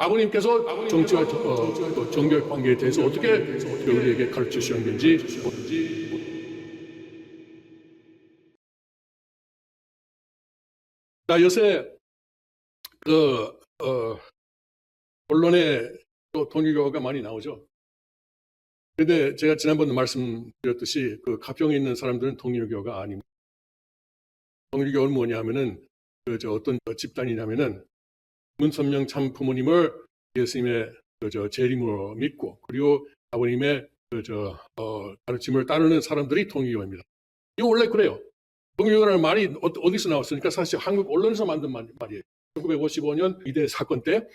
아버님께서 정치와 정교의 관계에 대해서 어떻게 우리에게 가르쳐 주셨는지. 자, 요새 언론에 또 통일교가 많이 나오죠. 그런데 제가 지난번에 말씀드렸듯이 그 가평에 있는 사람들은 통일교가 아닙니다. 통일교는 뭐냐면은 어떤 집단이냐면은 문선명 참 부모님을 예수님의 재림으로 믿고, 그리고 아버님의 가르침을 따르는 사람들이 통일교입니다. 이거 원래 그래요. 통일교라는 말이 어디서 나왔으니까 사실 한국 언론에서 만든 말이에요. 1955년 이대 사건 때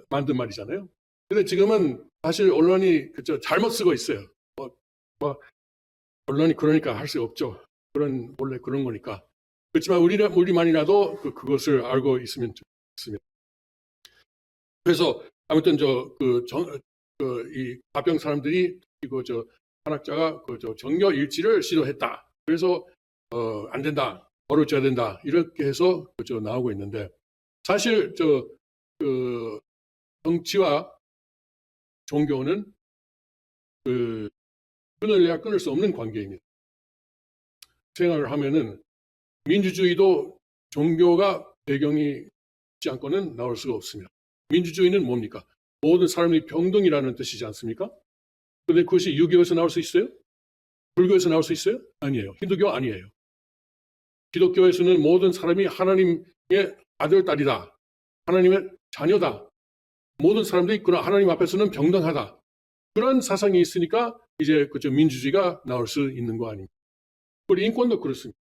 만든 말이잖아요. 근데 지금은 사실 언론이 잘못 쓰고 있어요. 언론이 그러니까 할 수 없죠. 원래 그런 거니까. 그렇지만 우리만이라도 그것을 알고 있으면 좋습니다. 그래서 아무튼 이 가평 사람들이 한학자가 정교 일치를 시도했다. 그래서 안 된다, 벌어져야 된다, 이렇게 해서 나오고 있는데, 사실 정치와 종교는 끊을래야 끊을 수 없는 관계입니다. 생활을 하면은 민주주의도 종교가 배경이 있지 않고는 나올 수가 없습니다. 민주주의는 뭡니까? 모든 사람이 평등이라는 뜻이지 않습니까? 그런데 그것이 유교에서 나올 수 있어요? 불교에서 나올 수 있어요? 아니에요. 힌두교 아니에요. 기독교에서는 모든 사람이 하나님의 아들, 딸이다. 하나님의 자녀다. 모든 사람들이 그런 하나님 앞에서는 평등하다. 그런 사상이 있으니까 이제 민주주의가 나올 수 있는 거 아닙니까? 그리고 인권도 그렇습니다.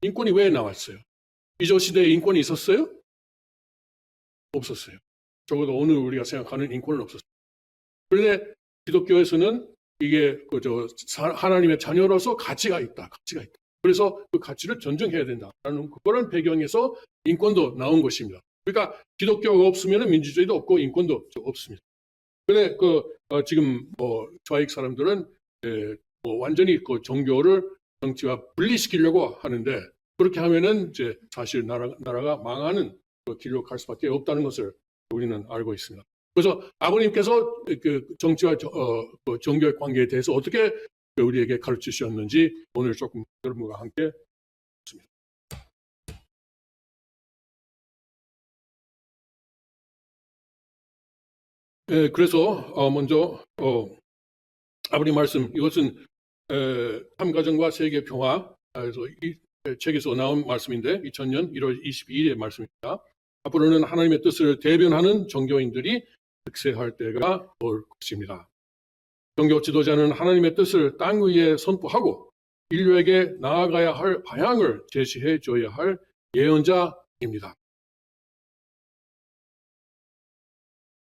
인권이 왜 나왔어요? 미조 시대에 인권이 있었어요? 없었어요. 적어도 오늘 우리가 생각하는 인권은 없었어요. 그런데 기독교에서는 이게 하나님의 자녀로서 가치가 있다. 그래서 그 가치를 존중해야 된다라는 그런 배경에서 인권도 나온 것입니다. 그러니까 기독교가 없으면 민주주의도 없고 인권도 없습니다. 그런데 지금 좌익 사람들은 완전히 종교를 정치와 분리시키려고 하는데, 그렇게 하면은 이제 사실 나라가 망하는 길로 갈 수밖에 없다는 것을 우리는 알고 있습니다. 그래서 아버님께서 정치와 종교의 관계에 대해서 어떻게 우리에게 가르쳐 주셨는지 오늘 조금 여러분과 함께 보겠습니다. 그래서 먼저 아버님 말씀, 이것은 삼가정과 세계 평화, 그래서 이 책에서 나온 말씀인데 2000년 1월 22일의 말씀입니다. 앞으로는 하나님의 뜻을 대변하는 종교인들이 득세할 때가 올 것입니다. 종교 지도자는 하나님의 뜻을 땅 위에 선포하고 인류에게 나아가야 할 방향을 제시해 줘야 할 예언자입니다.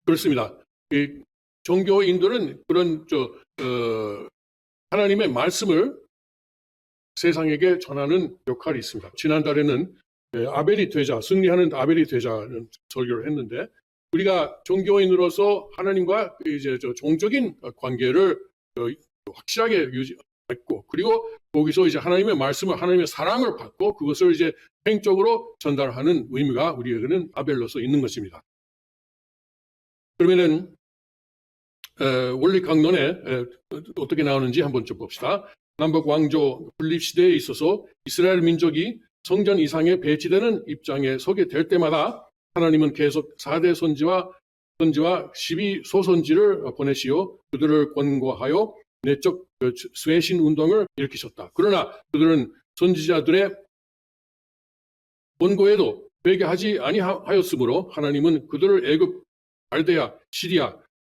그렇습니다. 이 종교인들은 그런 하나님의 말씀을 세상에게 전하는 역할이 있습니다. 지난달에는 아벨이 되자, 승리하는 아벨이 되자는 설교를 했는데, 우리가 종교인으로서 하나님과 이제 종적인 관계를 확실하게 유지했고, 그리고 거기서 이제 하나님의 말씀을, 하나님의 사랑을 받고 그것을 이제 행적으로 전달하는 의미가 우리에게는 아벨로서 있는 것입니다. 그러면은 원리 강론에 어떻게 나오는지 한번 좀 봅시다. 남북 왕조 분립 시대에 있어서 이스라엘 민족이 성전 이상에 배치되는 입장에 서게 될 때마다 하나님은 계속 4대 선지와 12소선지를 보내시어 그들을 권고하여 내적 쇄신 운동을 일으키셨다. 그러나 그들은 선지자들의 권고에도 회개하지 아니하였으므로 하나님은 그들을 애굽, 갈대아, 시리아,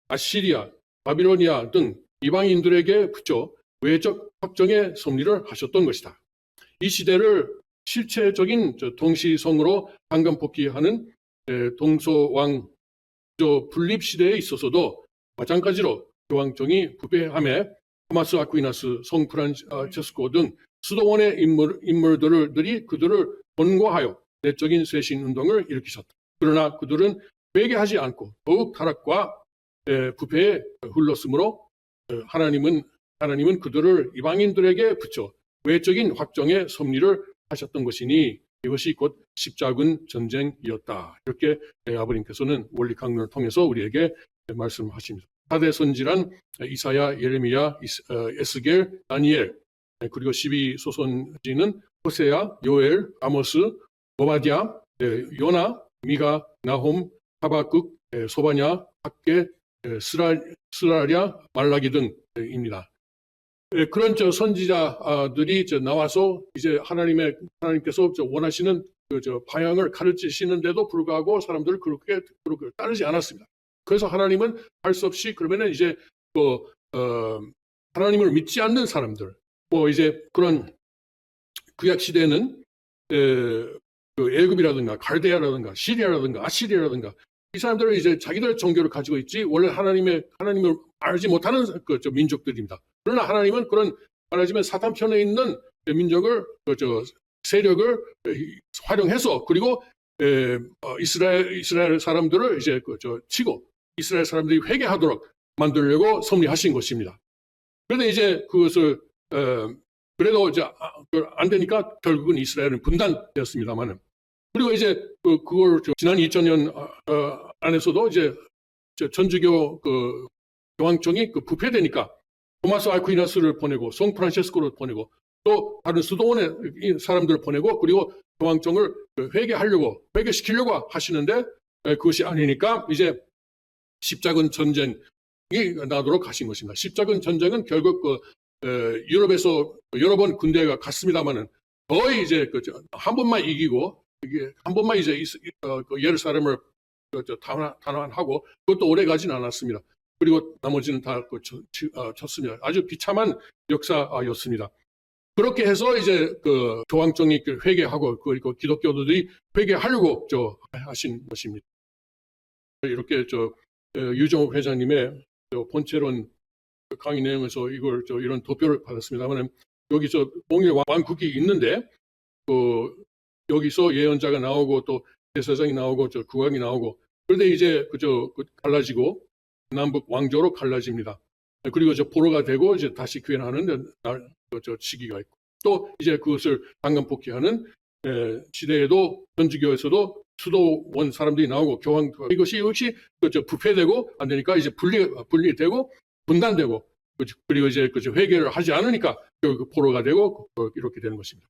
아시리아, 바빌로니아 등 이방인들에게 붙여 외적 확정의 섭리를 하셨던 것이다. 이 시대를 실체적인 동시성으로 황금복귀하는 동서왕조 분립 시대에 있어서도 마찬가지로 교황청이 부패함에 토마스 아퀴나스, 성 프란체스코 등 수도원의 인물들이 그들을 권고하여 내적인 쇄신 운동을 일으키셨다. 그러나 그들은 회개하지 않고 더욱 타락과 부패에 흘렀으므로 하나님은 그들을 이방인들에게 붙여 외적인 확정의 섭리를 하셨던 것이니 이것이 곧 십자군 전쟁이었다. 이렇게 아버님께서는 원리 강론을 통해서 우리에게 말씀하십니다. 4대 선지란 이사야, 예레미야, 에스겔, 다니엘, 그리고 12소선지는 호세야, 요엘, 아모스, 오바댜, 요나, 미가, 나홈, 하박국, 소바냐, 학개, 스라랴, 말라기 등입니다. 그런 선지자들이 나와서 이제 하나님께서 원하시는 방향을 가르치시는데도 불구하고 사람들을 그렇게 따르지 않았습니다. 그래서 하나님은 할 수 없이 그러면은 이제 하나님을 믿지 않는 사람들, 이제 그런 구약 시대에는 애굽이라든가 갈대아라든가 시리아라든가 아시리아라든가 이 사람들은 이제 자기들 종교를 가지고 있지 원래 하나님을 알지 못하는 민족들입니다. 그러나 하나님은 그런 말하자면 사탄 편에 있는 민족을 세력을 활용해서 그리고 이스라엘 사람들을 이제 치고 이스라엘 사람들이 회개하도록 만들려고 섭리하신 것입니다. 그런데 이제 그것을 그래도 이제 안 되니까 결국은 이스라엘은 분단되었습니다만은 그리고 이제 그걸 지난 2000년 안에서도 이제 천주교 교황청이 부패되니까 토마스 아퀴나스를 보내고 송프란시스코를 보내고 또 다른 수도원의 사람들을 보내고 그리고 교황청을 회개시키려고 하시는데 그것이 아니니까 이제 십자군 전쟁이 나도록 하신 것입니다. 십자군 전쟁은 결국 유럽에서 여러 번 군대가 갔습니다만은 거의 이제 한 번만 이기고 한 번만 이제 예루살렘을 단환하고 그것도 오래 가진 않았습니다. 그리고 나머지는 다 쳤습니다. 아주 비참한 역사였습니다. 그렇게 해서 이제 교황청이 회개하고 그리고 기독교도들이 회개하려고 하신 것입니다. 이렇게 유정욱 회장님의 본체론 강의 내용에서 이런 도표를 받았습니다만 여기 봉일 왕국이 있는데 여기서 예언자가 나오고 또 제사장이 나오고 국왕이 나오고 그런데 이제 갈라지고 남북 왕조로 갈라집니다. 그리고 포로가 되고 이제 다시 귀환하는 시기가 있고 또 이제 그것을 강간폭행하는 시대에도 천주교에서도 수도원 사람들이 나오고 교황 이것이 역시 부패되고 안 되니까 이제 분리되고 분단되고 그리고 이제 회개를 하지 않으니까 결국 포로가 되고 이렇게 되는 것입니다.